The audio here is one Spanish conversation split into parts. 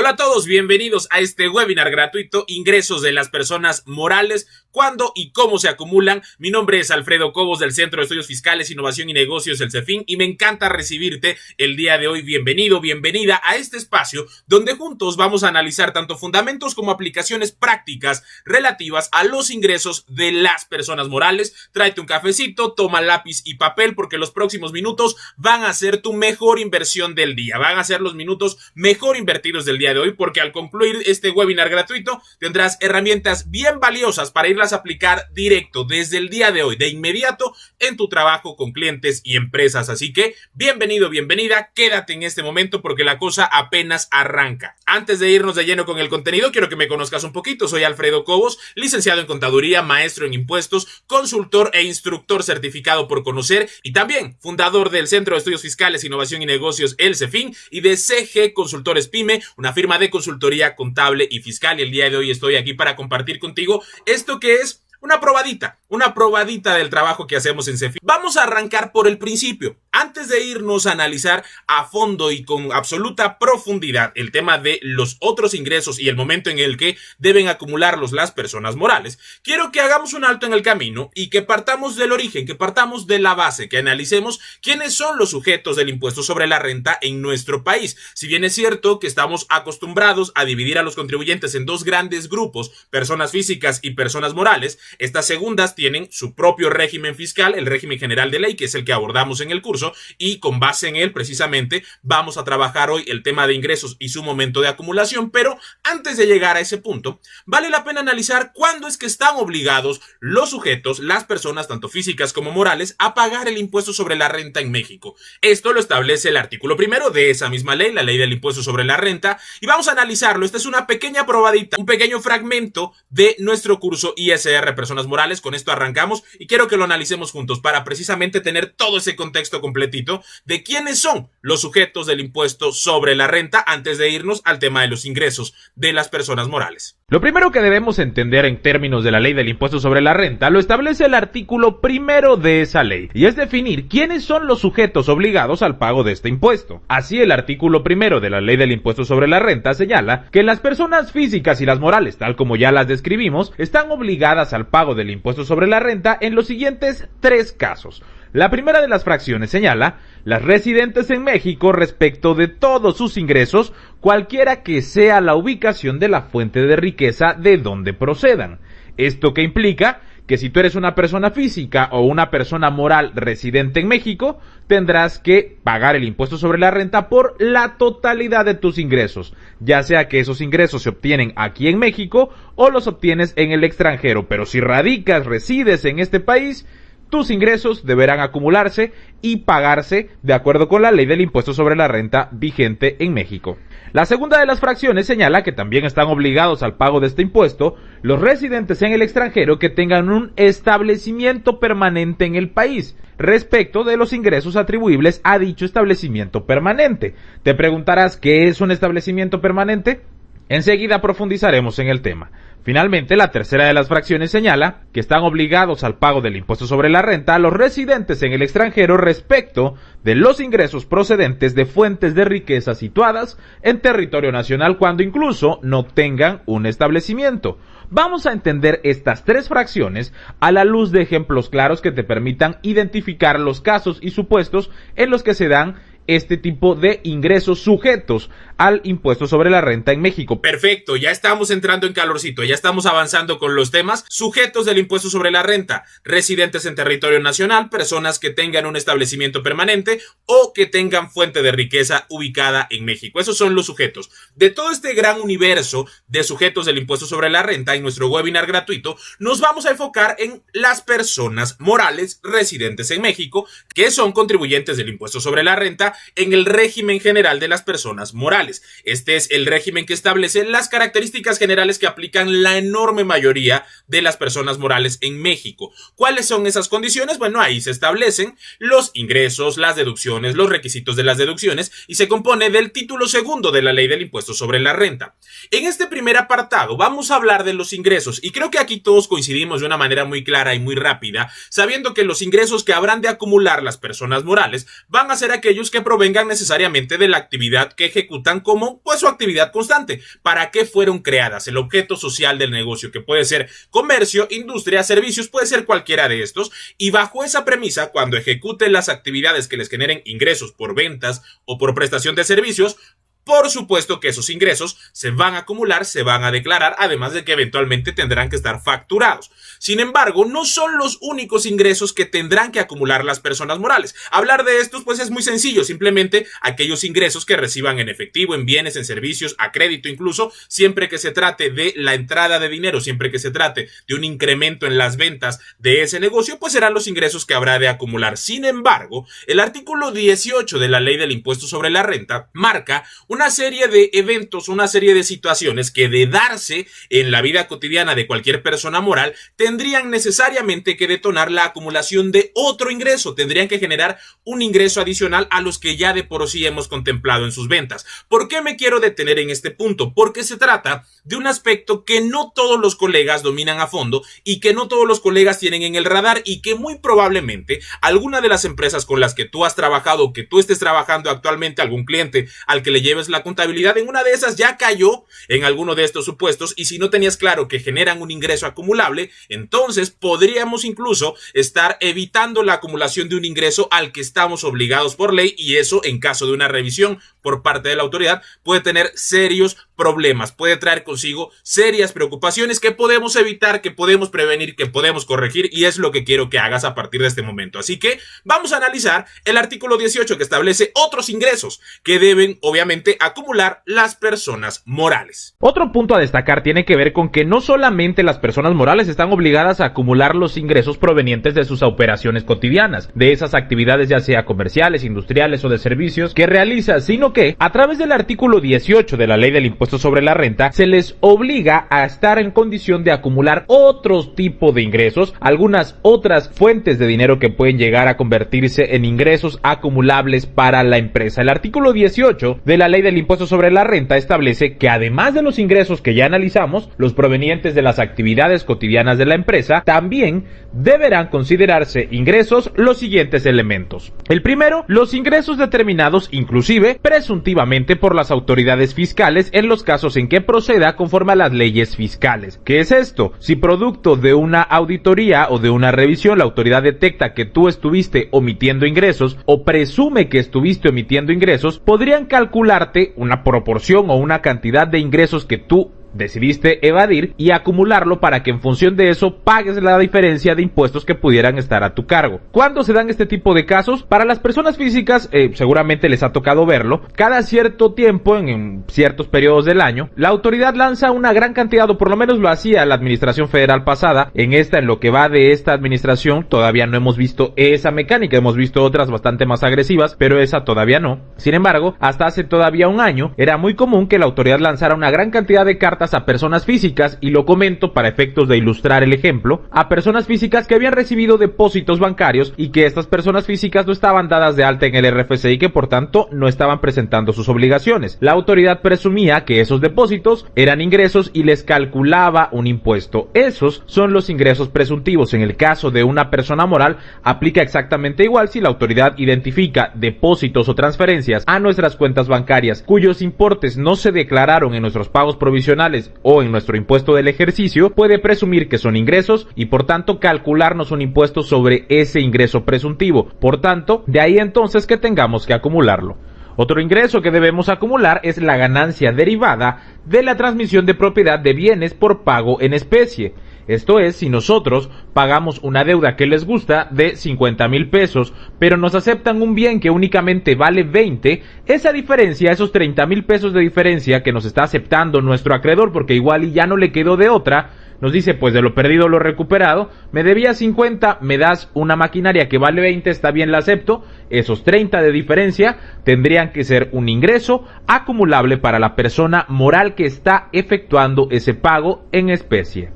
Hola a todos, bienvenidos a este webinar gratuito, ingresos de las personas morales, cuándo y cómo se acumulan. Mi nombre es Alfredo Cobos del Centro de Estudios Fiscales, Innovación y Negocios, el CEFIN, y me encanta recibirte el día de hoy. Bienvenido, bienvenida a este espacio donde juntos vamos a analizar tanto fundamentos como aplicaciones prácticas relativas a los ingresos de las personas morales. Tráete un cafecito, toma lápiz y papel porque los próximos minutos van a ser tu mejor inversión del día. Van a ser los minutos mejor invertidos del día de hoy, porque al concluir este webinar gratuito tendrás herramientas bien valiosas para irlas a aplicar directo desde el día de hoy, de inmediato, en tu trabajo con clientes y empresas. Así que bienvenido, bienvenida, quédate en este momento porque la cosa apenas arranca. Antes de irnos de lleno con el contenido, quiero que me conozcas un poquito. Soy Alfredo Cobos, licenciado en contaduría, maestro en impuestos, consultor e instructor certificado por Conocer y también fundador del Centro de Estudios Fiscales, Innovación y Negocios, el CEFIN, y de CG Consultores Pyme, una firma de consultoría contable y fiscal. Y el día de hoy estoy aquí para compartir contigo esto que es una probadita del trabajo que hacemos en CEFIN. Vamos a arrancar por el principio. Antes de irnos a analizar a fondo y con absoluta profundidad el tema de los otros ingresos y el momento en el que deben acumularlos las personas morales, quiero que hagamos un alto en el camino y que partamos del origen, que partamos de la base, que analicemos quiénes son los sujetos del impuesto sobre la renta en nuestro país. Si bien es cierto que estamos acostumbrados a dividir a los contribuyentes en dos grandes grupos, personas físicas y personas morales, estas segundas tienen su propio régimen fiscal, el régimen general de ley, que es el que abordamos en el curso, y con base en él precisamente vamos a trabajar hoy el tema de ingresos y su momento de acumulación. Pero antes de llegar a ese punto, vale la pena analizar cuándo es que están obligados los sujetos, las personas tanto físicas como morales, a pagar el impuesto sobre la renta en México. Esto lo establece el artículo primero de esa misma ley, la ley del impuesto sobre la renta, y vamos a analizarlo. Esta es una pequeña probadita, un pequeño fragmento de nuestro curso ISR Personas Morales. Con esto arrancamos y quiero que lo analicemos juntos para precisamente tener todo ese contexto completito de quiénes son los sujetos del impuesto sobre la renta antes de irnos al tema de los ingresos de las personas morales. Lo primero que debemos entender en términos de la ley del impuesto sobre la renta lo establece el artículo primero de esa ley, y es definir quiénes son los sujetos obligados al pago de este impuesto. Así, el artículo primero de la ley del impuesto sobre la renta señala que las personas físicas y las morales, tal como ya las describimos, están obligadas al pago del impuesto sobre la renta en los siguientes tres casos. La primera de las fracciones señala las residentes en México respecto de todos sus ingresos, cualquiera que sea la ubicación de la fuente de riqueza de donde procedan. Esto que implica que si tú eres una persona física o una persona moral residente en México, tendrás que pagar el impuesto sobre la renta por la totalidad de tus ingresos, ya sea que esos ingresos se obtienen aquí en México o los obtienes en el extranjero. Pero si resides en este país, tus ingresos deberán acumularse y pagarse de acuerdo con la ley del impuesto sobre la renta vigente en México. La segunda de las fracciones señala que también están obligados al pago de este impuesto los residentes en el extranjero que tengan un establecimiento permanente en el país, respecto de los ingresos atribuibles a dicho establecimiento permanente. Te preguntarás, ¿qué es un establecimiento permanente? Enseguida profundizaremos en el tema. Finalmente, la tercera de las fracciones señala que están obligados al pago del impuesto sobre la renta a los residentes en el extranjero respecto de los ingresos procedentes de fuentes de riqueza situadas en territorio nacional cuando incluso no tengan un establecimiento. Vamos a entender estas tres fracciones a la luz de ejemplos claros que te permitan identificar los casos y supuestos en los que se dan este tipo de ingresos sujetos al impuesto sobre la renta en México. Perfecto, ya estamos entrando en calorcito, ya estamos avanzando con los temas. Sujetos del impuesto sobre la renta: residentes en territorio nacional, personas que tengan un establecimiento permanente o que tengan fuente de riqueza ubicada en México. Esos son los sujetos. De todo este gran universo de sujetos del impuesto sobre la renta, en nuestro webinar gratuito nos vamos a enfocar en las personas morales residentes en México, que son contribuyentes del impuesto sobre la renta en el régimen general de las personas morales. Este es el régimen que establece las características generales que aplican la enorme mayoría de las personas morales en México. ¿Cuáles son esas condiciones? Bueno, ahí se establecen los ingresos, las deducciones, los requisitos de las deducciones, y se compone del título segundo de la ley del impuesto sobre la renta. En este primer apartado vamos a hablar de los ingresos, y creo que aquí todos coincidimos de una manera muy clara y muy rápida, sabiendo que los ingresos que habrán de acumular las personas morales van a ser aquellos que provengan necesariamente de la actividad que ejecutan reconozcan como pues su actividad constante. ¿Para qué fueron creadas? El objeto social del negocio, que puede ser comercio, industria, servicios, puede ser cualquiera de estos, y bajo esa premisa, cuando ejecuten las actividades que les generen ingresos por ventas o por prestación de servicios, por supuesto que esos ingresos se van a acumular, se van a declarar, además de que eventualmente tendrán que estar facturados. Sin embargo, no son los únicos ingresos que tendrán que acumular las personas morales. Hablar de estos pues es muy sencillo, simplemente aquellos ingresos que reciban en efectivo, en bienes, en servicios, a crédito incluso, siempre que se trate de la entrada de dinero, siempre que se trate de un incremento en las ventas de ese negocio, pues serán los ingresos que habrá de acumular. Sin embargo, el artículo 18 de la Ley del Impuesto sobre la Renta marca una serie de eventos, una serie de situaciones que, de darse en la vida cotidiana de cualquier persona moral, tendrían necesariamente que detonar la acumulación de otro ingreso, tendrían que generar un ingreso adicional a los que ya de por sí hemos contemplado en sus ventas. ¿Por qué me quiero detener en este punto? Porque se trata de un aspecto que no todos los colegas dominan a fondo y que no todos los colegas tienen en el radar, y que muy probablemente alguna de las empresas con las que tú has trabajado o que tú estés trabajando actualmente, algún cliente al que le lleves la contabilidad, en una de esas ya cayó en alguno de estos supuestos, y si no tenías claro que generan un ingreso acumulable, entonces podríamos incluso estar evitando la acumulación de un ingreso al que estamos obligados por ley, y eso, en caso de una revisión por parte de la autoridad, puede tener serios problemas, puede traer consigo serias preocupaciones que podemos evitar, que podemos prevenir, que podemos corregir, y es lo que quiero que hagas a partir de este momento. Así que vamos a analizar el artículo 18, que establece otros ingresos que deben obviamente acumular las personas morales. Otro punto a destacar tiene que ver con que no solamente las personas morales están obligadas a acumular los ingresos provenientes de sus operaciones cotidianas, de esas actividades ya sea comerciales, industriales o de servicios que realiza, sino que a través del artículo 18 de la Ley del Impuesto sobre la Renta se les obliga a estar en condición de acumular otros tipos de ingresos, algunas otras fuentes de dinero que pueden llegar a convertirse en ingresos acumulables para la empresa. El artículo 18 de la Ley del Impuesto sobre la Renta establece que, además de los ingresos que ya analizamos, los provenientes de las actividades cotidianas de la empresa, también deberán considerarse ingresos los siguientes elementos. El primero, los ingresos determinados inclusive presuntivamente por las autoridades fiscales en los casos en que proceda conforme a las leyes fiscales. ¿Qué es esto? Si producto de una auditoría o de una revisión la autoridad detecta que tú estuviste omitiendo ingresos o presume que estuviste omitiendo ingresos, podrían calcularte una proporción o una cantidad de ingresos que tú decidiste evadir y acumularlo para que en función de eso pagues la diferencia de impuestos que pudieran estar a tu cargo. ¿Cuándo se dan este tipo de casos? Para las personas físicas, seguramente les ha tocado verlo, cada cierto tiempo, en ciertos periodos del año, la autoridad lanza una gran cantidad, o por lo menos lo hacía la administración federal pasada. En lo que va de esta administración, todavía no hemos visto esa mecánica, hemos visto otras bastante más agresivas, pero esa todavía no. Sin embargo, hasta hace todavía un año, era muy común que la autoridad lanzara una gran cantidad de cartas a personas físicas, y lo comento para efectos de ilustrar el ejemplo, a personas físicas que habían recibido depósitos bancarios y que estas personas físicas no estaban dadas de alta en el RFC y que por tanto no estaban presentando sus obligaciones. La autoridad presumía que esos depósitos eran ingresos y les calculaba un impuesto. Esos son los ingresos presuntivos. En el caso de una persona moral aplica exactamente igual. Si la autoridad identifica depósitos o transferencias a nuestras cuentas bancarias cuyos importes no se declararon en nuestros pagos provisionales o en nuestro impuesto del ejercicio, puede presumir que son ingresos y por tanto calcularnos un impuesto sobre ese ingreso presuntivo. Por tanto, de ahí entonces que tengamos que acumularlo. Otro ingreso que debemos acumular es la ganancia derivada de la transmisión de propiedad de bienes por pago en especie. Esto es, si nosotros pagamos una deuda que les gusta de 50,000 pesos, pero nos aceptan un bien que únicamente vale 20, esa diferencia, esos 30,000 pesos de diferencia que nos está aceptando nuestro acreedor, porque igual y ya no le quedó de otra, nos dice, pues de lo perdido lo recuperado, me debía 50, me das una maquinaria que vale 20, está bien, la acepto. Esos 30 de diferencia tendrían que ser un ingreso acumulable para la persona moral que está efectuando ese pago en especie.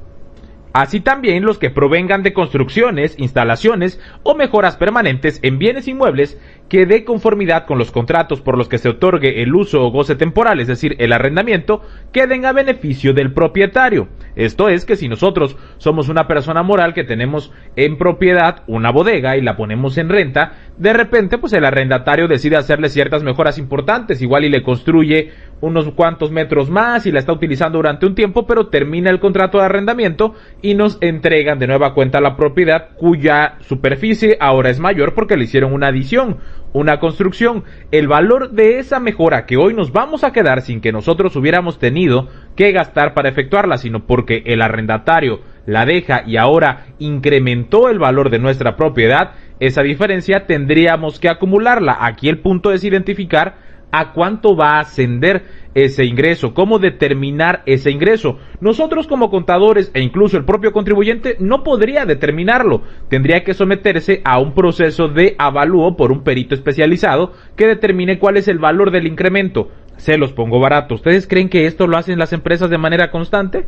Así también los que provengan de construcciones, instalaciones o mejoras permanentes en bienes inmuebles que de conformidad con los contratos por los que se otorgue el uso o goce temporal, es decir, el arrendamiento, queden a beneficio del propietario. Esto es que si nosotros somos una persona moral que tenemos en propiedad una bodega y la ponemos en renta, de repente pues el arrendatario decide hacerle ciertas mejoras importantes, igual y le construye unos cuantos metros más y la está utilizando durante un tiempo, pero termina el contrato de arrendamiento y nos entregan de nueva cuenta la propiedad, cuya superficie ahora es mayor porque le hicieron una adición, una construcción. El valor de esa mejora que hoy nos vamos a quedar sin que nosotros hubiéramos tenido que gastar para efectuarla, sino porque el arrendatario la deja y ahora incrementó el valor de nuestra propiedad, esa diferencia tendríamos que acumularla. Aquí el punto es identificar a cuánto va a ascender ese ingreso, cómo determinar ese ingreso. Nosotros como contadores e incluso el propio contribuyente no podría determinarlo, tendría que someterse a un proceso de avalúo por un perito especializado que determine cuál es el valor del incremento. Se los pongo barato. ¿Ustedes creen que esto lo hacen las empresas de manera constante?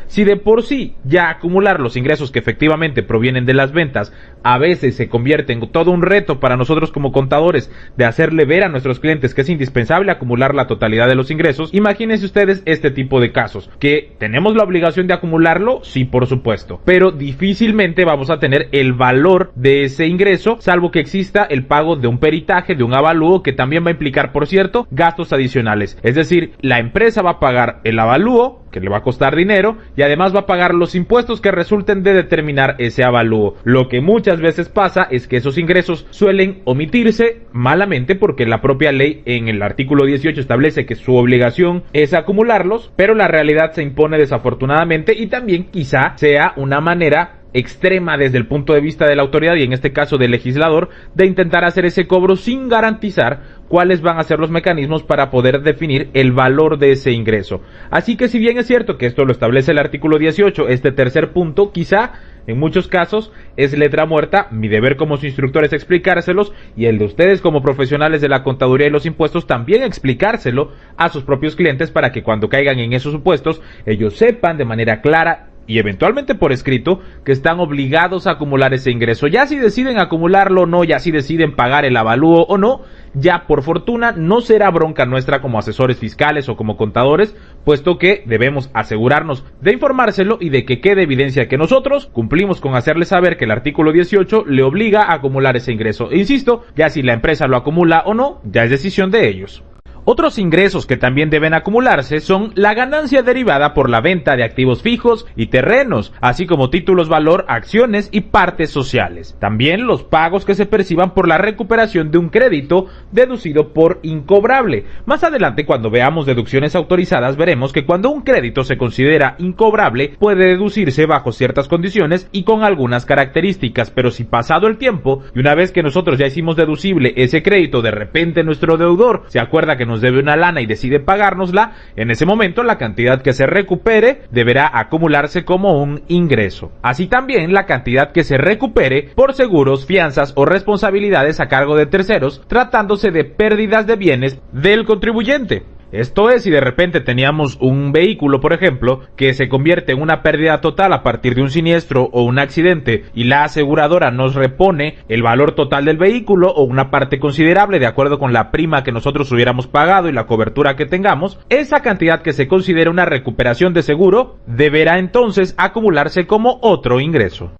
Si de por sí ya acumular los ingresos que efectivamente provienen de las ventas a veces se convierte en todo un reto para nosotros como contadores de hacerle ver a nuestros clientes que es indispensable acumular la totalidad de los ingresos, imagínense ustedes este tipo de casos, que tenemos la obligación de acumularlo, sí, por supuesto, pero difícilmente vamos a tener el valor de ese ingreso, salvo que exista el pago de un peritaje, de un avalúo, que también va a implicar, por cierto, gastos adicionales. Es decir, la empresa va a pagar el avalúo, que le va a costar dinero, y además va a pagar los impuestos que resulten de determinar ese avalúo. Lo que muchas veces pasa es que esos ingresos suelen omitirse malamente porque la propia ley en el artículo 18 establece que su obligación es acumularlos, pero la realidad se impone desafortunadamente y también quizá sea una manera extrema desde el punto de vista de la autoridad y en este caso del legislador de intentar hacer ese cobro sin garantizar cuáles van a ser los mecanismos para poder definir el valor de ese ingreso. Así que si bien es cierto que esto lo establece el artículo 18, este tercer punto quizá en muchos casos es letra muerta. Mi deber como su instructor es explicárselos y el de ustedes como profesionales de la contaduría y los impuestos también explicárselo a sus propios clientes para que cuando caigan en esos supuestos ellos sepan de manera clara y eventualmente por escrito que están obligados a acumular ese ingreso. Ya si deciden acumularlo o no, ya si deciden pagar el avalúo o no, ya por fortuna no será bronca nuestra como asesores fiscales o como contadores, puesto que debemos asegurarnos de informárselo y de que quede evidencia que nosotros cumplimos con hacerle saber que el artículo 18 le obliga a acumular ese ingreso. E insisto, ya si la empresa lo acumula o no, ya es decisión de ellos. Otros ingresos que también deben acumularse son la ganancia derivada por la venta de activos fijos y terrenos, así como títulos valor, acciones y partes sociales. También los pagos que se perciban por la recuperación de un crédito deducido por incobrable. Más adelante, cuando veamos deducciones autorizadas, veremos que cuando un crédito se considera incobrable, puede deducirse bajo ciertas condiciones y con algunas características, pero si pasado el tiempo y una vez que nosotros ya hicimos deducible ese crédito, de repente nuestro deudor se acuerda que nos debe una lana y decide pagárnosla, en ese momento la cantidad que se recupere deberá acumularse como un ingreso. Así también la cantidad que se recupere por seguros, fianzas o responsabilidades a cargo de terceros, tratándose de pérdidas de bienes del contribuyente. Esto es, si de repente teníamos un vehículo, por ejemplo, que se convierte en una pérdida total a partir de un siniestro o un accidente y la aseguradora nos repone el valor total del vehículo o una parte considerable de acuerdo con la prima que nosotros hubiéramos pagado y la cobertura que tengamos, esa cantidad que se considera una recuperación de seguro deberá entonces acumularse como otro ingreso.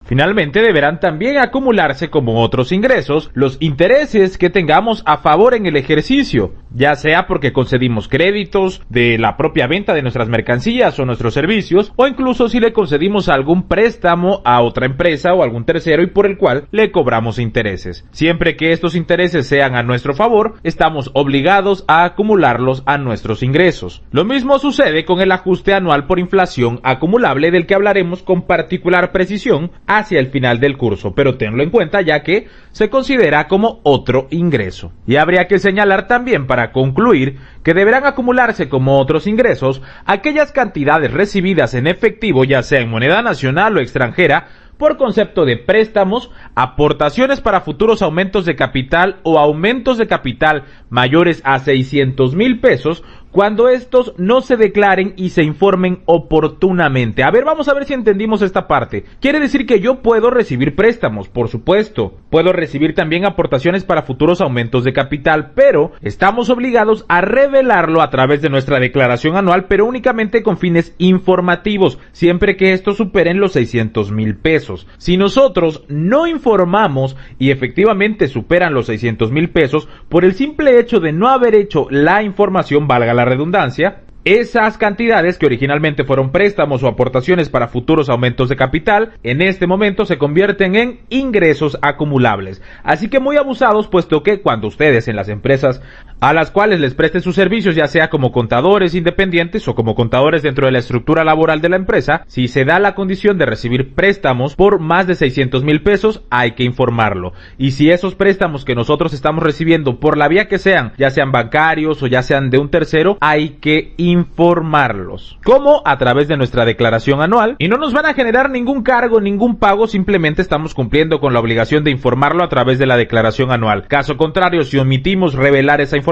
Finalmente deberán también acumularse como otros ingresos los intereses que tengamos a favor en el ejercicio, ya sea porque concedimos créditos de la propia venta de nuestras mercancías o nuestros servicios, o incluso si le concedimos algún préstamo a otra empresa o algún tercero y por el cual le cobramos intereses. Siempre que estos intereses sean a nuestro favor, estamos obligados a acumularlos a nuestros ingresos. Lo mismo sucede con el ajuste anual por inflación acumulable, del que hablaremos con particular precisión hacia el final del curso, pero tenlo en cuenta ya que se considera como otro ingreso. Y habría que señalar también para concluir que deberán acumularse como otros ingresos aquellas cantidades recibidas en efectivo, ya sea en moneda nacional o extranjera, por concepto de préstamos, aportaciones para futuros aumentos de capital o aumentos de capital mayores a 600,000 pesos, cuando estos no se declaren y se informen oportunamente. A ver, vamos a ver si entendimos esta parte. Quiere decir que yo puedo recibir préstamos, por supuesto. Puedo recibir también aportaciones para futuros aumentos de capital, pero estamos obligados a revelarlo a través de nuestra declaración anual, pero únicamente con fines informativos, siempre que estos superen los 600,000 pesos. Si nosotros no informamos y efectivamente superan los 600,000 pesos, por el simple hecho de no haber hecho la información, valga la redundancia, esas cantidades que originalmente fueron préstamos o aportaciones para futuros aumentos de capital, en este momento se convierten en ingresos acumulables. Así que muy abusados, puesto que cuando ustedes en las empresas a las cuales les presten sus servicios, ya sea como contadores independientes o como contadores dentro de la estructura laboral de la empresa, si se da la condición de recibir préstamos por más de 600,000 pesos, hay que informarlo. Y si esos préstamos que nosotros estamos recibiendo por la vía que sean, ya sean bancarios o ya sean de un tercero, hay que informarlos. ¿Cómo? A través de nuestra declaración anual, y no nos van a generar ningún cargo, ningún pago, simplemente estamos cumpliendo con la obligación de informarlo a través de la declaración anual. Caso contrario, si omitimos revelar esa información,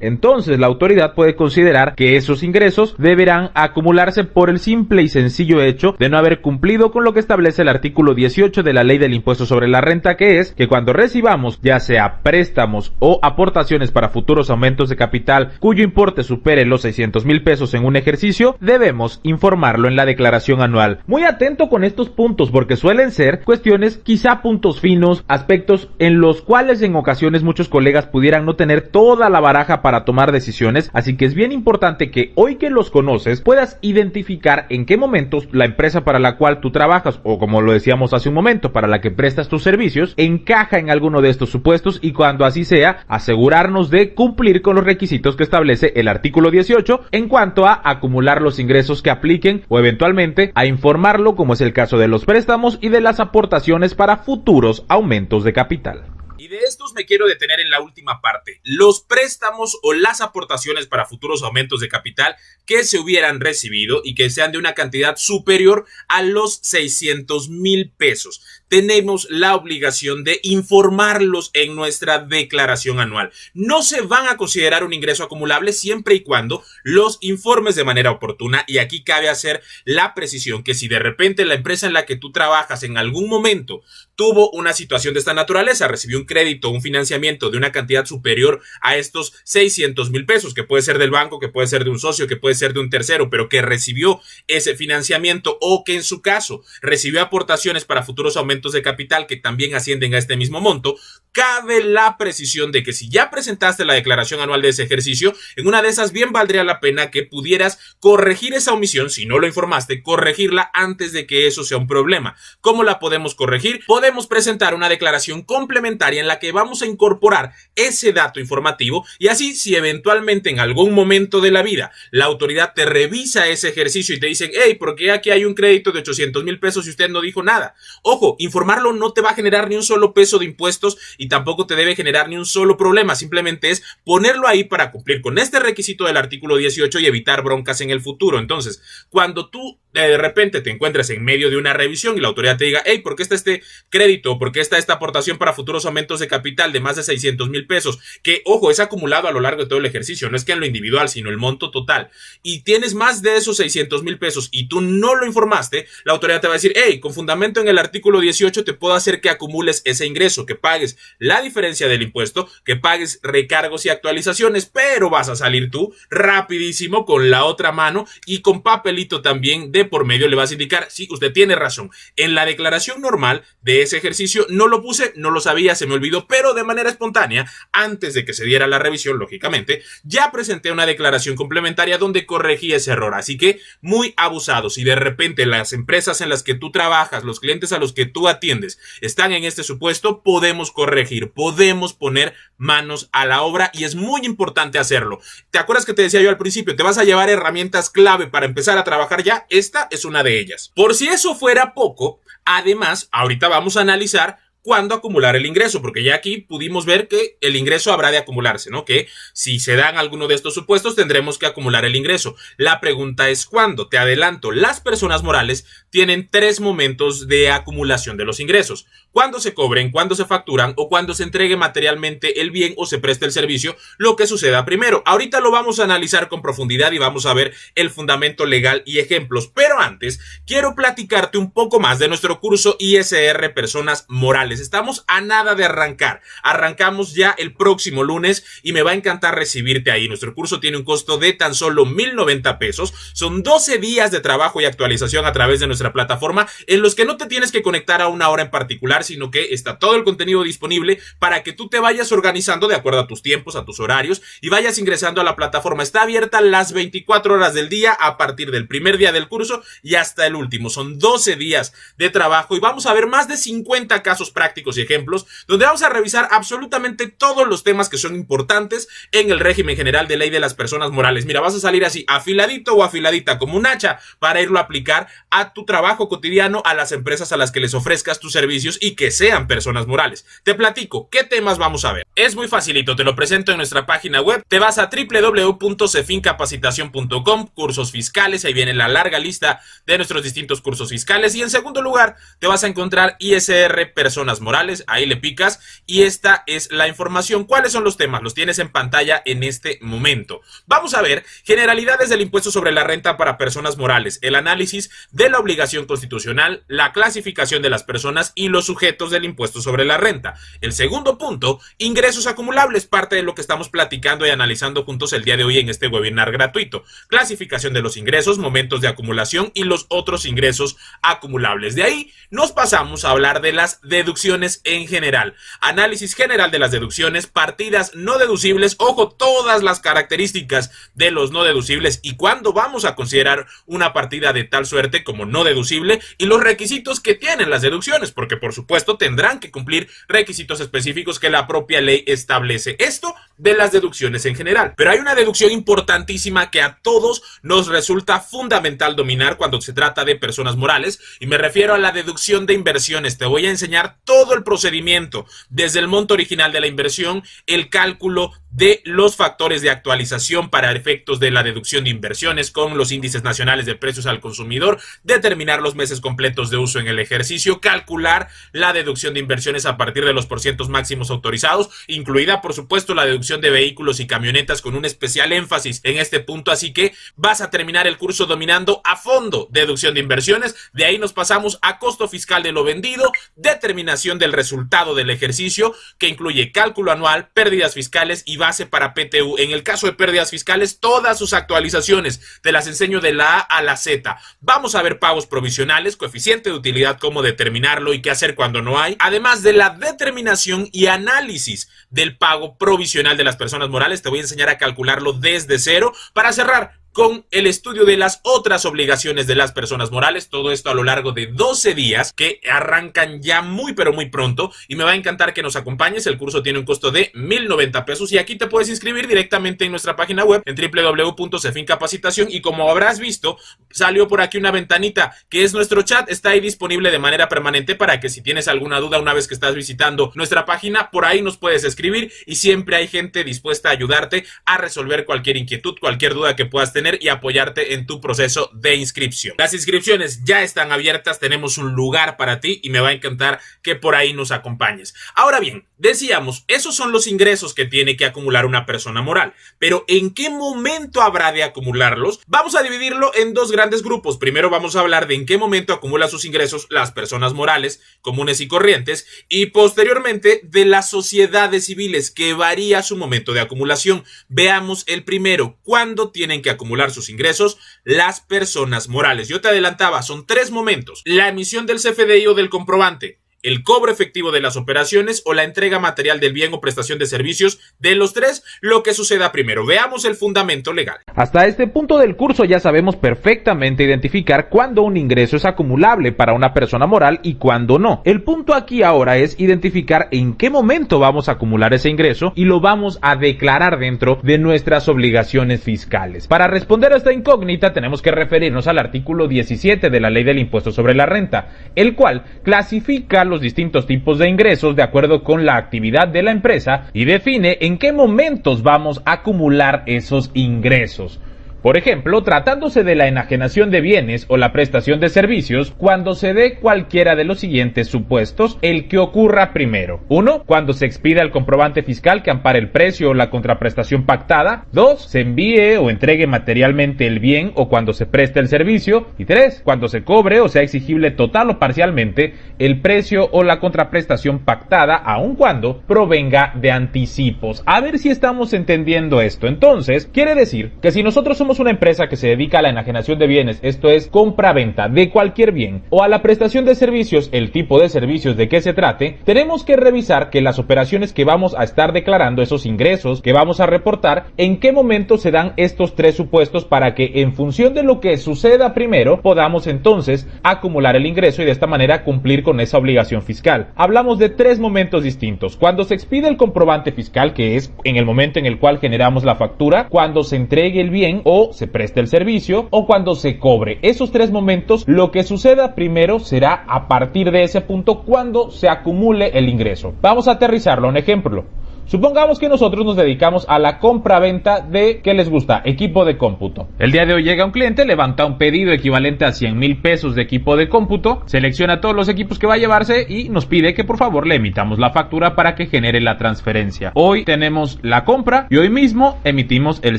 entonces la autoridad puede considerar que esos ingresos deberán acumularse por el simple y sencillo hecho de no haber cumplido con lo que establece el artículo 18 de la Ley del Impuesto sobre la Renta, que es que cuando recibamos ya sea préstamos o aportaciones para futuros aumentos de capital cuyo importe supere los 600,000 pesos en un ejercicio, debemos informarlo en la declaración anual. Muy atento con estos puntos, porque suelen ser cuestiones, quizá puntos finos, aspectos en los cuales en ocasiones muchos colegas pudieran no tener toda la baraja para tomar decisiones, así que es bien importante que hoy que los conoces puedas identificar en qué momentos la empresa para la cual tú trabajas, o como lo decíamos hace un momento, para la que prestas tus servicios, encaja en alguno de estos supuestos, y cuando así sea, asegurarnos de cumplir con los requisitos que establece el artículo 18 en cuanto a acumular los ingresos que apliquen, o eventualmente a informarlo, como es el caso de los préstamos y de las aportaciones para futuros aumentos de capital. Y de estos me quiero detener en la última parte, los préstamos o las aportaciones para futuros aumentos de capital que se hubieran recibido y que sean de una cantidad superior a los 600,000 pesos. Tenemos la obligación de informarlos en nuestra declaración anual. No se van a considerar un ingreso acumulable siempre y cuando los informes de manera oportuna, y aquí cabe hacer la precisión que si de repente la empresa en la que tú trabajas en algún momento tuvo una situación de esta naturaleza, recibió un crédito, un financiamiento de una cantidad superior a estos 600,000 pesos, que puede ser del banco, que puede ser de un socio, que puede ser de un tercero, pero que recibió ese financiamiento, o que en su caso recibió aportaciones para futuros aumentos de capital que también ascienden a este mismo monto, cabe la precisión de que si ya presentaste la declaración anual de ese ejercicio, en una de esas bien valdría la pena que pudieras corregir esa omisión, si no lo informaste, corregirla antes de que eso sea un problema. ¿Cómo la podemos corregir? Podemos presentar una declaración complementaria en la que vamos a incorporar ese dato informativo, y así si eventualmente en algún momento de la vida la autoridad te revisa ese ejercicio y te dicen, hey, ¿por qué aquí hay un crédito de 800,000 pesos y usted no dijo nada? Ojo, informarlo no te va a generar ni un solo peso de impuestos y tampoco te debe generar ni un solo problema, simplemente es ponerlo ahí para cumplir con este requisito del artículo 18 y evitar broncas en el futuro. Entonces, cuando tú de repente te encuentres en medio de una revisión y la autoridad te diga, hey, ¿por qué está este crédito? ¿Por qué está esta aportación para futuros aumentos de capital de más de 600,000 pesos? Que, ojo, es acumulado a lo largo de todo el ejercicio, no es que en lo individual, sino el monto total. Y tienes más de esos 600,000 pesos y tú no lo informaste, la autoridad te va a decir, hey, con fundamento en el artículo 18 te puedo hacer que acumules ese ingreso, que pagues la diferencia del impuesto, que pagues recargos y actualizaciones, pero vas a salir tú rapidísimo con la otra mano y con papelito también de por medio le vas a indicar, sí, usted tiene razón, en la declaración normal de ese ejercicio no lo puse, no lo sabía, se me olvidó, pero de manera espontánea, antes de que se diera la revisión, lógicamente, ya presenté una declaración complementaria donde corregí ese error. Así que muy abusados. Si de repente las empresas en las que tú trabajas, los clientes a los que tú atiendes están en este supuesto, podemos corregir, podemos poner manos a la obra, y es muy importante hacerlo. ¿Te acuerdas que te decía yo al principio? Te vas a llevar herramientas clave para empezar a trabajar ya. Esta es una de ellas. Por si eso fuera poco, además, ahorita vamos a analizar cuándo acumular el ingreso, porque ya aquí pudimos ver que el ingreso habrá de acumularse, ¿no? Que si se dan alguno de estos supuestos tendremos que acumular el ingreso. La pregunta es ¿cuándo? Te adelanto, las personas morales tienen 3 momentos de acumulación de los ingresos: cuando se cobren, cuando se facturan o cuando se entregue materialmente el bien o se preste el servicio, lo que suceda primero. Ahorita lo vamos a analizar con profundidad y vamos a ver el fundamento legal y ejemplos, pero antes quiero platicarte un poco más de nuestro curso ISR Personas Morales. Estamos a nada de arrancar. Arrancamos ya el próximo lunes y me va a encantar recibirte ahí. Nuestro curso tiene un costo de tan solo 1,090 pesos. Son 12 días de trabajo y actualización a través de nuestra plataforma en los que no te tienes que conectar a una hora en particular, sino que está todo el contenido disponible para que tú te vayas organizando de acuerdo a tus tiempos, a tus horarios y vayas ingresando a la plataforma. Está abierta las 24 horas del día a partir del primer día del curso y hasta el último. Son 12 días de trabajo y vamos a ver más de 50 casos prácticos y ejemplos donde vamos a revisar absolutamente todos los temas que son importantes en el régimen general de ley de las personas morales. Mira, vas a salir así afiladito o afiladita como un hacha para irlo a aplicar a tu trabajo cotidiano, a las empresas a las que les ofrezcas tus servicios y que sean personas morales. Te platico qué temas vamos a ver. Es muy facilito, te lo presento en nuestra página web. Te vas a www.cefincapacitacion.com, cursos fiscales, ahí viene la larga lista de nuestros distintos cursos fiscales y en segundo lugar te vas a encontrar ISR Personas Morales, ahí le picas y esta es la información. ¿Cuáles son los temas? Los tienes en pantalla en este momento. Vamos a ver generalidades del impuesto sobre la renta para personas morales, el análisis de la obligación constitucional, la clasificación de las personas y los sujetos del impuesto sobre la renta. El segundo punto, ingresos acumulables, parte de lo que estamos platicando y analizando juntos el día de hoy en este webinar gratuito. Clasificación de los ingresos, momentos de acumulación y los otros ingresos acumulables. De ahí nos pasamos a hablar de las deducciones en general. Análisis general de las deducciones, partidas no deducibles, ojo, todas las características de los no deducibles y cuándo vamos a considerar una partida de tal suerte como no deducible y los requisitos que tienen las deducciones, porque por supuesto tendrán que cumplir requisitos específicos que la propia ley establece. Esto de las deducciones en general. Pero hay una deducción importantísima que a todos nos resulta fundamental dominar cuando se trata de personas morales y me refiero a la deducción de inversiones. Te voy a enseñar todo el procedimiento, desde el monto original de la inversión, el cálculo de los factores de actualización para efectos de la deducción de inversiones con los índices nacionales de precios al consumidor, determinar los meses completos de uso en el ejercicio, calcular la deducción de inversiones a partir de los porcientos máximos autorizados, incluida por supuesto la deducción de vehículos y camionetas con un especial énfasis en este punto, así que vas a terminar el curso dominando a fondo deducción de inversiones. De ahí nos pasamos a costo fiscal de lo vendido, determinación del resultado del ejercicio que incluye cálculo anual, pérdidas fiscales y base para PTU. En el caso de pérdidas fiscales, todas sus actualizaciones te las enseño de la A a la Z. Vamos a ver pagos provisionales, coeficiente de utilidad, cómo determinarlo y qué hacer cuando no hay, además de la determinación y análisis del pago provisional de las personas morales. Te voy a enseñar a calcularlo desde cero para cerrar con el estudio de las otras obligaciones de las personas morales, todo esto a lo largo de 12 días que arrancan ya muy pero muy pronto y me va a encantar que nos acompañes. El curso tiene un costo de 1,090 pesos y aquí te puedes inscribir directamente en nuestra página web en www.cefincapacitacion y como habrás visto salió por aquí una ventanita que es nuestro chat, está ahí disponible de manera permanente para que si tienes alguna duda una vez que estás visitando nuestra página, por ahí nos puedes escribir y siempre hay gente dispuesta a ayudarte a resolver cualquier inquietud, cualquier duda que puedas tener y apoyarte en tu proceso de inscripción. Las inscripciones ya están abiertas, tenemos un lugar para ti y me va a encantar que por ahí nos acompañes. Ahora bien, decíamos, esos son los ingresos que tiene que acumular una persona moral, pero ¿en qué momento habrá de acumularlos? Vamos a dividirlo en dos grandes grupos. Primero vamos a hablar de en qué momento acumulan sus ingresos las personas morales, comunes y corrientes, y posteriormente de las sociedades civiles, que varía su momento de acumulación. Veamos el primero, ¿cuándo tienen que acumular sus ingresos las personas morales? Yo te adelantaba, son 3 momentos: la emisión del CFDI o del comprobante, el cobro efectivo de las operaciones o la entrega material del bien o prestación de servicios. De los 3, lo que suceda primero. Veamos el fundamento legal. Hasta este punto del curso ya sabemos perfectamente identificar cuándo un ingreso es acumulable para una persona moral y cuándo no. El punto aquí ahora es identificar en qué momento vamos a acumular ese ingreso y lo vamos a declarar dentro de nuestras obligaciones fiscales. Para responder a esta incógnita tenemos que referirnos al artículo 17 de la Ley del Impuesto sobre la Renta, el cual clasifica los distintos tipos de ingresos de acuerdo con la actividad de la empresa y define en qué momentos vamos a acumular esos ingresos. Por ejemplo, tratándose de la enajenación de bienes o la prestación de servicios, cuando se dé cualquiera de los siguientes supuestos, el que ocurra primero. 1. Cuando se expida el comprobante fiscal que ampare el precio o la contraprestación pactada. 2. Se envíe o entregue materialmente el bien o cuando se preste el servicio. Y 3. Cuando se cobre o sea exigible total o parcialmente el precio o la contraprestación pactada, aun cuando provenga de anticipos. A ver si estamos entendiendo esto. Entonces, quiere decir que si nosotros somos una empresa que se dedica a la enajenación de bienes, esto es compra-venta de cualquier bien, o a la prestación de servicios, el tipo de servicios de que se trate, tenemos que revisar que las operaciones que vamos a estar declarando, esos ingresos que vamos a reportar, en qué momento se dan estos tres supuestos para que en función de lo que suceda primero, podamos entonces acumular el ingreso y de esta manera cumplir con esa obligación fiscal. Hablamos de tres momentos distintos: cuando se expide el comprobante fiscal, que es en el momento en el cual generamos la factura, cuando se entregue el bien o se preste el servicio, o cuando se cobre. Esos tres momentos, lo que suceda primero será a partir de ese punto cuando se acumule el ingreso. Vamos a aterrizarlo a un ejemplo. Supongamos que nosotros nos dedicamos a la compra-venta de, ¿qué les gusta? Equipo de cómputo. El día de hoy llega un cliente, levanta un pedido equivalente a 100,000 pesos de equipo de cómputo, selecciona todos los equipos que va a llevarse y nos pide que por favor le emitamos la factura para que genere la transferencia. Hoy tenemos la compra y hoy mismo emitimos el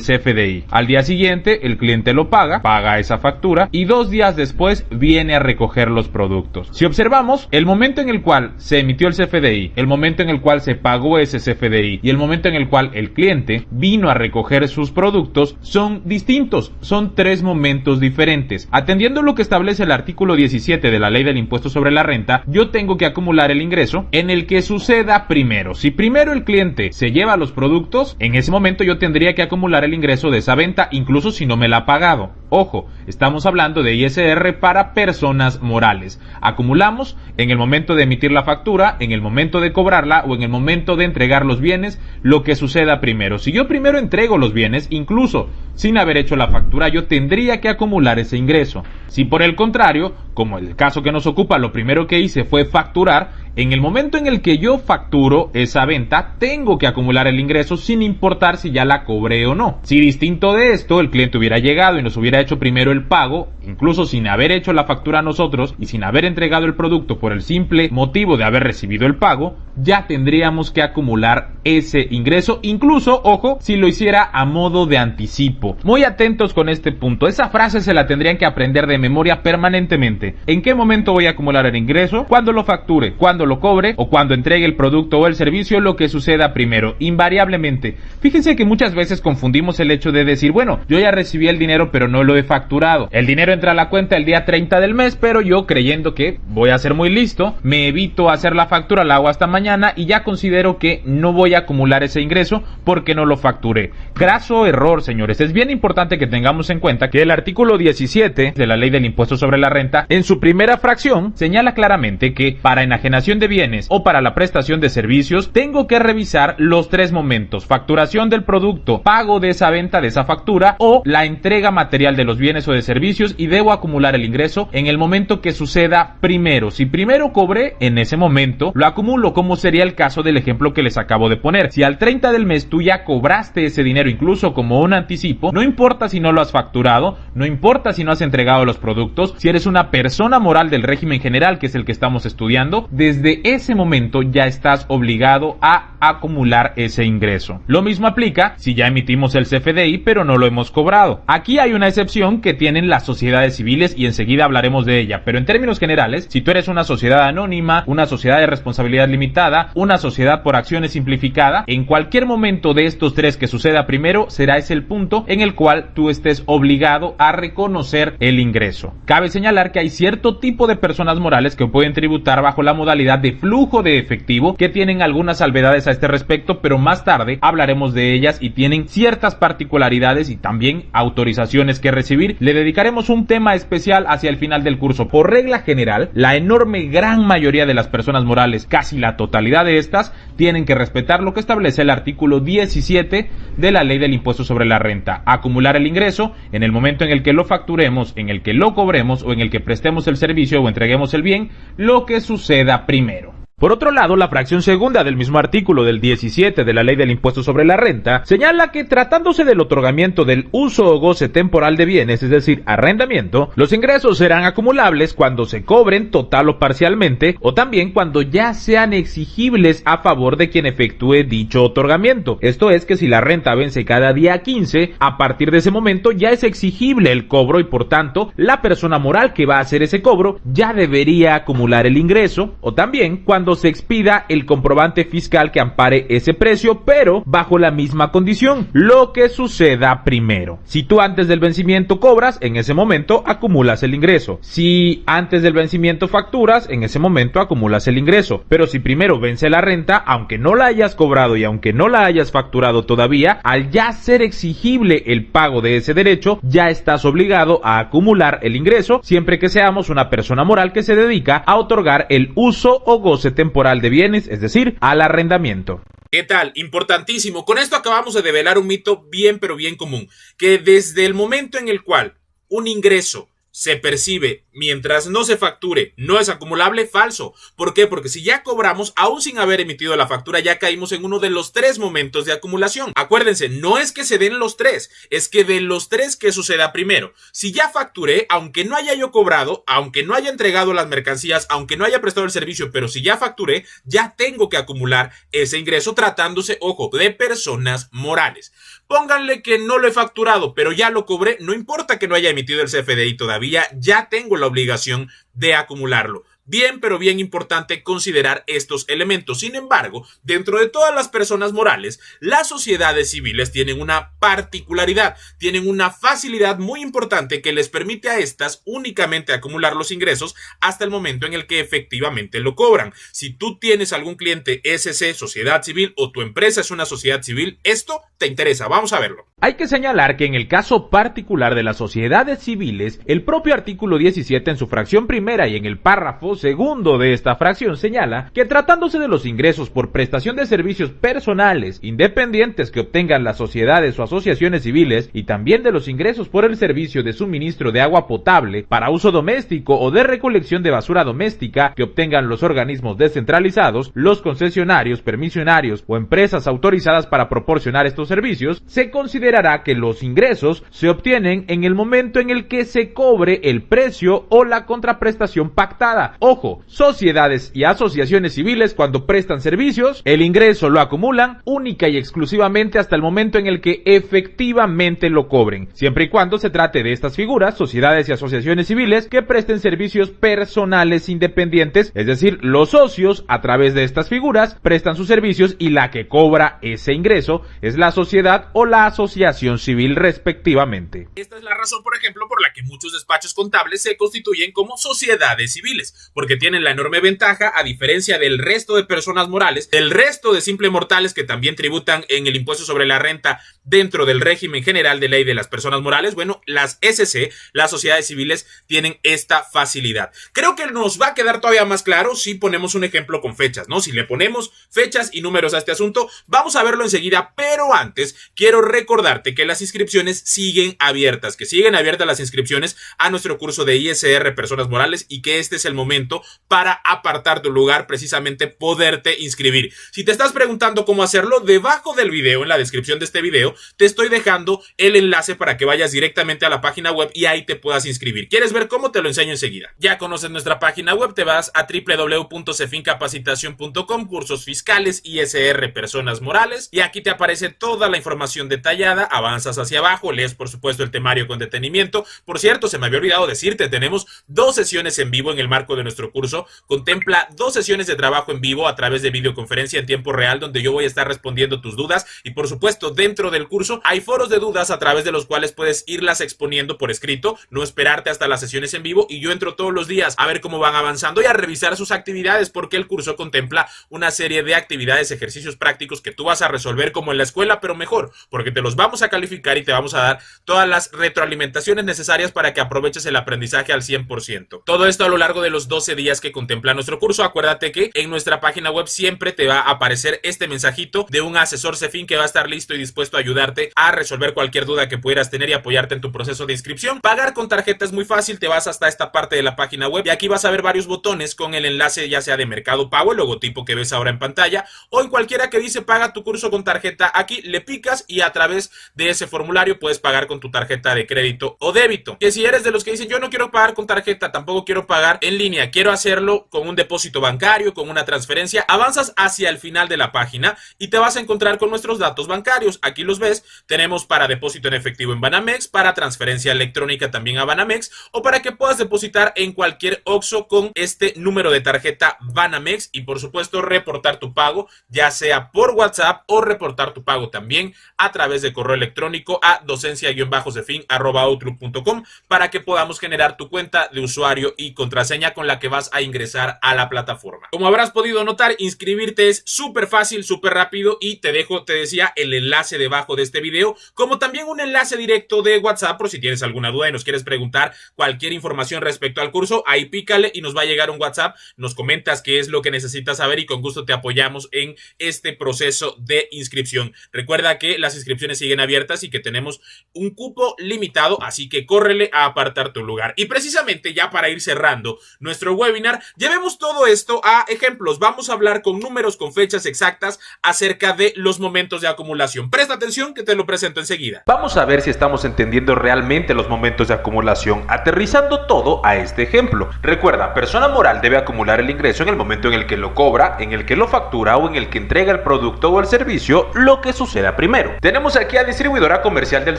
CFDI. Al día siguiente el cliente lo paga esa factura y 2 días después viene a recoger los productos. Si observamos, el momento en el cual se emitió el CFDI, el momento en el cual se pagó ese CFDI y el momento en el cual el cliente vino a recoger sus productos son distintos, son tres momentos diferentes. Atendiendo lo que establece el artículo 17 de la Ley del Impuesto sobre la Renta, yo tengo que acumular el ingreso en el que suceda primero. Si primero el cliente se lleva los productos, en ese momento yo tendría que acumular el ingreso de esa venta, incluso si no me la ha pagado. Ojo, estamos hablando de ISR para personas morales. Acumulamos en el momento de emitir la factura, en el momento de cobrarla o en el momento de entregar los bienes, lo que suceda primero. Si yo primero entrego los bienes, incluso sin haber hecho la factura, yo tendría que acumular ese ingreso. Si por el contrario, como el caso que nos ocupa, lo primero que hice fue facturar, en el momento en el que yo facturo esa venta, tengo que acumular el ingreso sin importar si ya la cobré o no. Si distinto de esto, el cliente hubiera llegado y nos hubiera hecho primero el pago, incluso sin haber hecho la factura nosotros y sin haber entregado el producto por el simple motivo de haber recibido el pago, ya tendríamos que acumular ese ingreso, incluso, ojo, si lo hiciera a modo de anticipo. Muy atentos con este punto, esa frase se la tendrían que aprender de memoria permanentemente. ¿En qué momento voy a acumular el ingreso? Cuando lo facture, cuando lo cobre o cuando entregue el producto o el servicio, lo que suceda primero, invariablemente. Fíjense que muchas veces confundimos el hecho de decir, bueno, yo ya recibí el dinero pero no lo he facturado. El dinero entra a la cuenta el día 30 del mes, pero yo creyendo que voy a ser muy listo, me evito hacer la factura, la hago hasta mañana y ya considero que no voy a acumular ese ingreso porque no lo facturé. Graso error, señores. Es bien importante que tengamos en cuenta que el artículo 17 de la Ley del Impuesto sobre la Renta, en su primera fracción, señala claramente que para enajenación de bienes o para la prestación de servicios, tengo que revisar los tres momentos: facturación del producto, pago de esa venta, de esa factura, o la entrega material de los bienes o de servicios, y debo acumular el ingreso en el momento que suceda primero. Si primero cobré, en ese momento lo acumulo, como sería el caso del ejemplo que les acabo de poner. Si al 30 del mes tú ya cobraste ese dinero, incluso como un anticipo, no importa si no lo has facturado, no importa si no has entregado los productos, si eres una persona moral del régimen general, que es el que estamos estudiando, desde ese momento ya estás obligado a acumular ese ingreso. Lo mismo aplica si ya emitimos el CFDI pero no lo hemos cobrado. Aquí hay una excepción que tienen las sociedades civiles y enseguida hablaremos de ella, pero en términos generales, si tú eres una sociedad anónima, una sociedad de responsabilidad limitada, una sociedad por acciones simplificada, en cualquier momento de estos tres que suceda primero, será ese el punto en el cual tú estés obligado a reconocer el ingreso. Cabe señalar que hay cierto tipo de personas morales que pueden tributar bajo la modalidad de flujo de efectivo, que tienen algunas salvedades a este respecto, pero más tarde hablaremos de ellas y tienen ciertas particularidades y también autorizaciones que recibir. Le dedicaremos un tema especial hacia el final del curso. Por regla general, la enorme gran mayoría de las personas morales, casi la totalidad de estas, tienen que respetar lo que establece el artículo 17 de la Ley del Impuesto sobre la Renta: acumular el ingreso en el momento en el que lo facturemos, en el que lo cobremos o en el que prestemos el servicio o entreguemos el bien, lo que suceda primero. primero. Por otro lado, la fracción segunda del mismo artículo del 17 de la Ley del Impuesto sobre la Renta señala que tratándose del otorgamiento del uso o goce temporal de bienes, es decir, arrendamiento, los ingresos serán acumulables cuando se cobren total o parcialmente, o también cuando ya sean exigibles a favor de quien efectúe dicho otorgamiento. Esto es que si la renta vence cada día 15, a partir de ese momento ya es exigible el cobro y por tanto la persona moral que va a hacer ese cobro ya debería acumular el ingreso, o también cuando se expida el comprobante fiscal que ampare ese precio, pero bajo la misma condición, lo que suceda primero. Si tú antes del vencimiento cobras, en ese momento acumulas el ingreso. Si antes del vencimiento facturas, en ese momento acumulas el ingreso. Pero si primero vence la renta, aunque no la hayas cobrado y aunque no la hayas facturado todavía, al ya ser exigible el pago de ese derecho, ya estás obligado a acumular el ingreso, siempre que seamos una persona moral que se dedica a otorgar el uso o goce temporal de bienes, es decir, al arrendamiento. ¿Qué tal? Importantísimo. Con esto acabamos de develar un mito bien pero bien común, que desde el momento en el cual un ingreso se percibe mientras no se facture, no es acumulable, falso. ¿Por qué? Porque si ya cobramos, aún sin haber emitido la factura, ya caímos en uno de los 3 momentos de acumulación. Acuérdense, no es que se den los 3, es que de los 3 que suceda primero. Si ya facturé, aunque no haya yo cobrado, aunque no haya entregado las mercancías, aunque no haya prestado el servicio, pero si ya facturé, ya tengo que acumular ese ingreso tratándose, ojo, de personas morales. Pónganle que no lo he facturado, pero ya lo cobré, no importa que no haya emitido el CFDI todavía, ya tengo la obligación de acumularlo. Bien, pero bien importante considerar estos elementos. Sin embargo, dentro de todas las personas morales, las sociedades civiles tienen una particularidad, tienen una facilidad muy importante que les permite a estas únicamente acumular los ingresos hasta el momento en el que efectivamente lo cobran. Si tú tienes algún cliente SC, sociedad civil, o tu empresa es una sociedad civil, esto te interesa. Vamos a verlo. Hay que señalar que en el caso particular de las sociedades civiles, el propio artículo 17 en su fracción primera y en el párrafo segundo de esta fracción señala que tratándose de los ingresos por prestación de servicios personales independientes que obtengan las sociedades o asociaciones civiles y también de los ingresos por el servicio de suministro de agua potable para uso doméstico o de recolección de basura doméstica que obtengan los organismos descentralizados, los concesionarios, permisionarios o empresas autorizadas para proporcionar estos servicios, se considerará que los ingresos se obtienen en el momento en el que se cobre el precio o la contraprestación pactada. Ojo, sociedades y asociaciones civiles cuando prestan servicios, el ingreso lo acumulan única y exclusivamente hasta el momento en el que efectivamente lo cobren, siempre y cuando se trate de estas figuras, sociedades y asociaciones civiles que presten servicios personales independientes, es decir, los socios a través de estas figuras prestan sus servicios y la que cobra ese ingreso es la sociedad o la asociación civil respectivamente. Esta es la razón, por ejemplo, por la que muchos despachos contables se constituyen como sociedades civiles, porque tienen la enorme ventaja, a diferencia del resto de personas morales, del resto de simples mortales que también tributan en el impuesto sobre la renta dentro del régimen general de ley de las personas morales. Bueno, las SC, las sociedades civiles, tienen esta facilidad. Creo que nos va a quedar todavía más claro si ponemos un ejemplo con fechas, ¿no? Si le ponemos fechas y números a este asunto, vamos a verlo enseguida, pero antes quiero recordarte que las inscripciones siguen abiertas, que siguen abiertas las inscripciones a nuestro curso de ISR Personas Morales y que este es el momento para apartar tu lugar, precisamente poderte inscribir. Si te estás preguntando cómo hacerlo, debajo del video, en la descripción de este video, te estoy dejando el enlace para que vayas directamente a la página web y ahí te puedas inscribir. ¿Quieres ver cómo? Te lo enseño enseguida. Ya conoces nuestra página web, te vas a www.cefincapacitacion.com, cursos fiscales, ISR Personas Morales, y aquí te aparece toda la información detallada. Avanzas hacia abajo, lees por supuesto el temario con detenimiento. Por cierto, se me había olvidado decirte, tenemos 2 sesiones en vivo en el marco de nuestro curso. Contempla 2 sesiones de trabajo en vivo a través de videoconferencia en tiempo real, donde yo voy a estar respondiendo tus dudas, y por supuesto dentro del curso hay foros de dudas a través de los cuales puedes irlas exponiendo por escrito, no esperarte hasta las sesiones en vivo, y yo entro todos los días a ver cómo van avanzando y a revisar sus actividades, porque el curso contempla una serie de actividades, ejercicios prácticos que tú vas a resolver como en la escuela, pero mejor, porque te los vamos vamos a calificar y te vamos a dar todas las retroalimentaciones necesarias para que aproveches el aprendizaje al 100%. Todo esto a lo largo de los 12 días que contempla nuestro curso. Acuérdate que en nuestra página web siempre te va a aparecer este mensajito de un asesor CEFIN que va a estar listo y dispuesto a ayudarte a resolver cualquier duda que pudieras tener y apoyarte en tu proceso de inscripción. Pagar con tarjeta es muy fácil, te vas hasta esta parte de la página web y aquí vas a ver varios botones con el enlace ya sea de Mercado Pago, el logotipo que ves ahora en pantalla, o en cualquiera que dice paga tu curso con tarjeta. Aquí le picas y a través de ese formulario puedes pagar con tu tarjeta de crédito o débito. Que si eres de los que dicen yo no quiero pagar con tarjeta, tampoco quiero pagar en línea, quiero hacerlo con un depósito bancario, con una transferencia, avanzas hacia el final de la página y te vas a encontrar con nuestros datos bancarios. Aquí los ves, tenemos para depósito en efectivo en Banamex, para transferencia electrónica también a Banamex, o para que puedas depositar en cualquier OXXO con este número de tarjeta Banamex, y por supuesto reportar tu pago ya sea por WhatsApp o reportar tu pago también a través de correo electrónico a docencia-cefin@outlook.com para que podamos generar tu cuenta de usuario y contraseña con la que vas a ingresar a la plataforma. Como habrás podido notar, inscribirte es súper fácil, súper rápido, y te dejo, te decía, el enlace debajo de este video, como también un enlace directo de WhatsApp por si tienes alguna duda y nos quieres preguntar cualquier información respecto al curso. Ahí pícale y nos va a llegar un WhatsApp, nos comentas qué es lo que necesitas saber y con gusto te apoyamos en este proceso de inscripción. Recuerda que las inscripciones siguen abiertas y que tenemos un cupo limitado, así que córrele a apartar tu lugar. Y precisamente ya para ir cerrando nuestro webinar, llevemos todo esto a ejemplos. Vamos a hablar con números, con fechas exactas acerca de los momentos de acumulación. Presta atención que te lo presento enseguida. Vamos a ver si estamos entendiendo realmente los momentos de acumulación, aterrizando todo a este ejemplo. Recuerda, persona moral debe acumular el ingreso en el momento en el que lo cobra, en el que lo factura o en el que entrega el producto o el servicio, lo que suceda primero. Tenemos aquí a Distribuidora Comercial del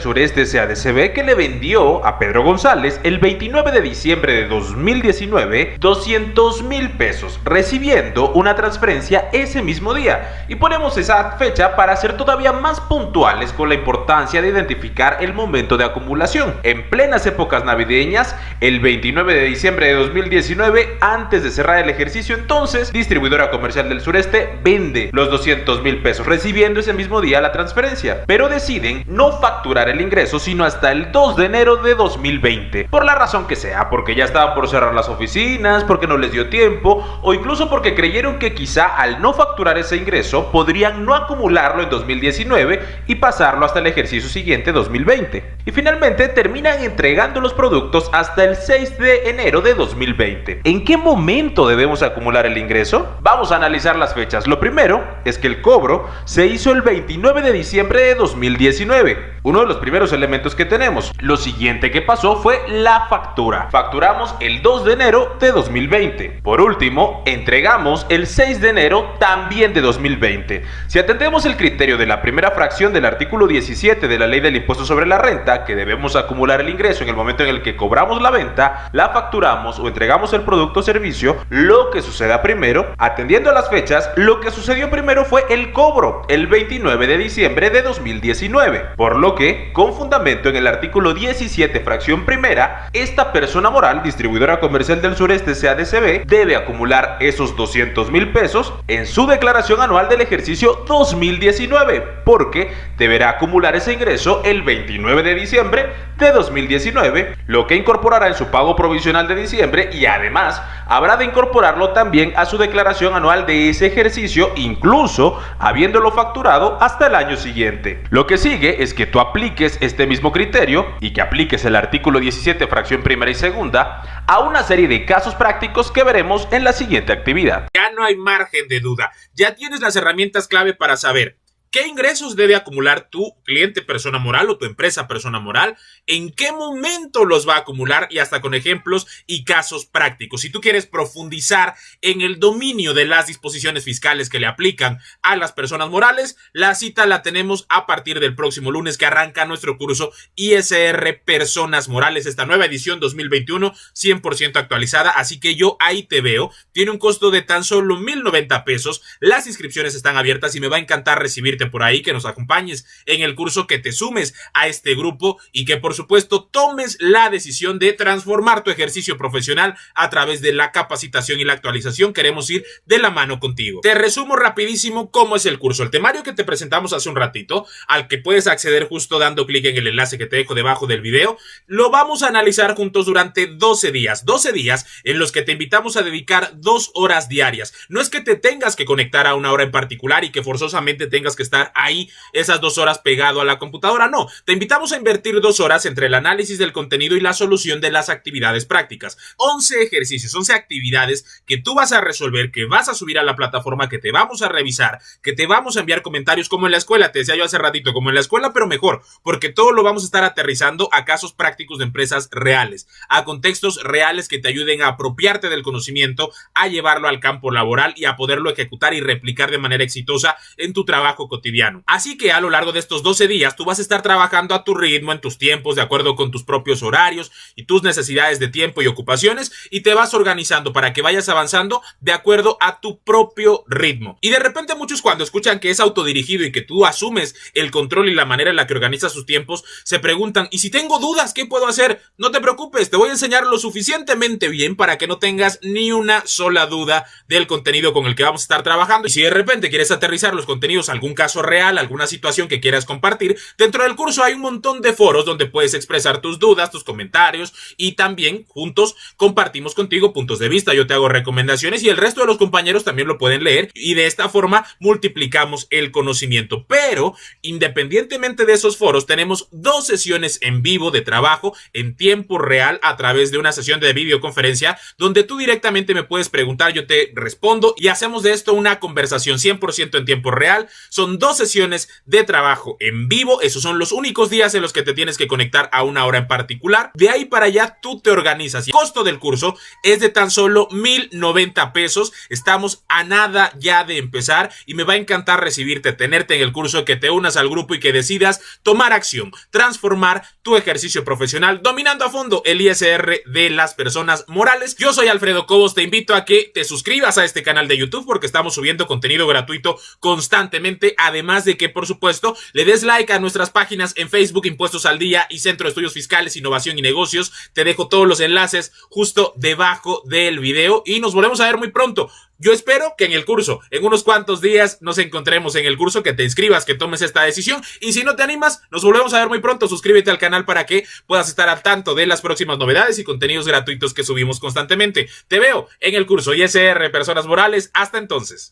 Sureste SADCB, que le vendió a Pedro González el 29 de diciembre de 2019 200,000 pesos, recibiendo una transferencia ese mismo día. Y ponemos esa fecha para ser todavía más puntuales con la importancia de identificar el momento de acumulación. En plenas épocas navideñas, el 29 de diciembre de 2019, antes de cerrar el ejercicio, entonces, Distribuidora Comercial del Sureste vende los 200,000 pesos, recibiendo ese mismo día la transferencia, pero deciden no facturar el ingreso sino hasta el 2 de enero de 2020, por la razón que sea, porque ya estaban por cerrar las oficinas, porque no les dio tiempo, o incluso porque creyeron que quizá al no facturar ese ingreso podrían no acumularlo en 2019 y pasarlo hasta el ejercicio siguiente 2020. Y finalmente terminan entregando los productos hasta el 6 de enero de 2020. ¿En qué momento debemos acumular el ingreso? Vamos a analizar las fechas. Lo primero es que el cobro se hizo el 29 de diciembre de 2019. Uno de los primeros elementos que tenemos. Lo siguiente que pasó fue la factura. Facturamos el 2 de enero de 2020. Por último, entregamos el 6 de enero también de 2020. Si atendemos el criterio de la primera fracción del artículo 17 de la Ley del Impuesto sobre la Renta, que debemos acumular el ingreso en el momento en el que cobramos la venta, la facturamos o entregamos el producto o servicio, lo que suceda primero, atendiendo a las fechas, lo que sucedió primero fue el cobro, el 29 de diciembre de 2019. Por lo que, con fundamento en el artículo 17, fracción primera, esta persona moral, Distribuidora Comercial del Sureste SADCB, debe acumular esos 200,000 pesos en su declaración anual del ejercicio 2019, porque deberá acumular ese ingreso el 29 de diciembre de 2019, lo que incorporará en su pago provisional de diciembre y además habrá de incorporarlo también a su declaración anual de ese ejercicio, incluso habiéndolo facturado hasta el año siguiente. Lo que sigue es que tú apliques este mismo criterio y que apliques el artículo 17, fracción primera y segunda, a una serie de casos prácticos que veremos en la siguiente actividad. Ya no hay margen de duda, ya tienes las herramientas clave para saber ¿qué ingresos debe acumular tu cliente persona moral o tu empresa persona moral? ¿En qué momento los va a acumular? Y hasta con ejemplos y casos prácticos. Si tú quieres profundizar en el dominio de las disposiciones fiscales que le aplican a las personas morales, la cita la tenemos a partir del próximo lunes, que arranca nuestro curso ISR Personas Morales, esta nueva edición 2021, 100% actualizada. Así que yo ahí te veo. Tiene un costo de tan solo 1,090 pesos. Las inscripciones están abiertas y me va a encantar recibirte pedirte por ahí que nos acompañes en el curso, que te sumes a este grupo y que por supuesto tomes la decisión de transformar tu ejercicio profesional a través de la capacitación y la actualización. Queremos ir de la mano contigo. Te resumo rapidísimo cómo es el curso. El temario que te presentamos hace un ratito, al que puedes acceder justo dando clic en el enlace que te dejo debajo del video, lo vamos a analizar juntos durante 12 días. 12 días en los que te invitamos a dedicar 2 horas diarias. No es que te tengas que conectar a una hora en particular y que forzosamente tengas que estar ahí esas 2 horas pegado a la computadora. No, te invitamos a invertir 2 horas entre el análisis del contenido y la solución de las actividades prácticas. 11 ejercicios, 11 actividades que tú vas a resolver, que vas a subir a la plataforma, que te vamos a revisar, que te vamos a enviar comentarios como en la escuela. Te decía yo hace ratito, como en la escuela, pero mejor, porque todo lo vamos a estar aterrizando a casos prácticos de empresas reales, a contextos reales que te ayuden a apropiarte del conocimiento, a llevarlo al campo laboral y a poderlo ejecutar y replicar de manera exitosa en tu trabajo cotidiano. Así que a lo largo de estos 12 días tú vas a estar trabajando a tu ritmo, en tus tiempos, de acuerdo con tus propios horarios y tus necesidades de tiempo y ocupaciones, y te vas organizando para que vayas avanzando de acuerdo a tu propio ritmo. Y de repente muchos, cuando escuchan que es autodirigido y que tú asumes el control y la manera en la que organizas sus tiempos, se preguntan: ¿y si tengo dudas, qué puedo hacer? No te preocupes, te voy a enseñar lo suficientemente bien para que no tengas ni una sola duda del contenido con el que vamos a estar trabajando. Y si de repente quieres aterrizar los contenidos a algún caso real, alguna situación que quieras compartir, dentro del curso hay un montón de foros donde puedes expresar tus dudas, tus comentarios, y también juntos compartimos contigo puntos de vista. Yo te hago recomendaciones y el resto de los compañeros también lo pueden leer, y de esta forma multiplicamos el conocimiento. Pero independientemente de esos foros, tenemos 2 sesiones en vivo de trabajo en tiempo real a través de una sesión de videoconferencia donde tú directamente me puedes preguntar, yo te respondo y hacemos de esto una conversación 100% en tiempo real. Son 2 sesiones de trabajo en vivo. Esos son los únicos días en los que te tienes que conectar a una hora en particular. De ahí para allá tú te organizas. Y el costo del curso es de tan solo 1,090 pesos. Estamos a nada ya de empezar y me va a encantar recibirte, tenerte en el curso, que te unas al grupo y que decidas tomar acción, transformar tu ejercicio profesional dominando a fondo el ISR de las personas morales. Yo soy Alfredo Cobos, te invito a que te suscribas a este canal de YouTube porque estamos subiendo contenido gratuito constantemente, además de que por supuesto le des like a nuestras páginas en Facebook, Impuestos al Día y Centro de Estudios Fiscales, Innovación y Negocios. Te dejo todos los enlaces justo debajo del video y nos volvemos a ver muy pronto. Yo espero que en el curso, en unos cuantos días, nos encontremos en el curso, que te inscribas, que tomes esta decisión, y si no te animas, nos volvemos a ver muy pronto. Suscríbete al canal para que puedas estar al tanto de las próximas novedades y contenidos gratuitos que subimos constantemente. Te veo en el curso ISR Personas Morales. Hasta entonces.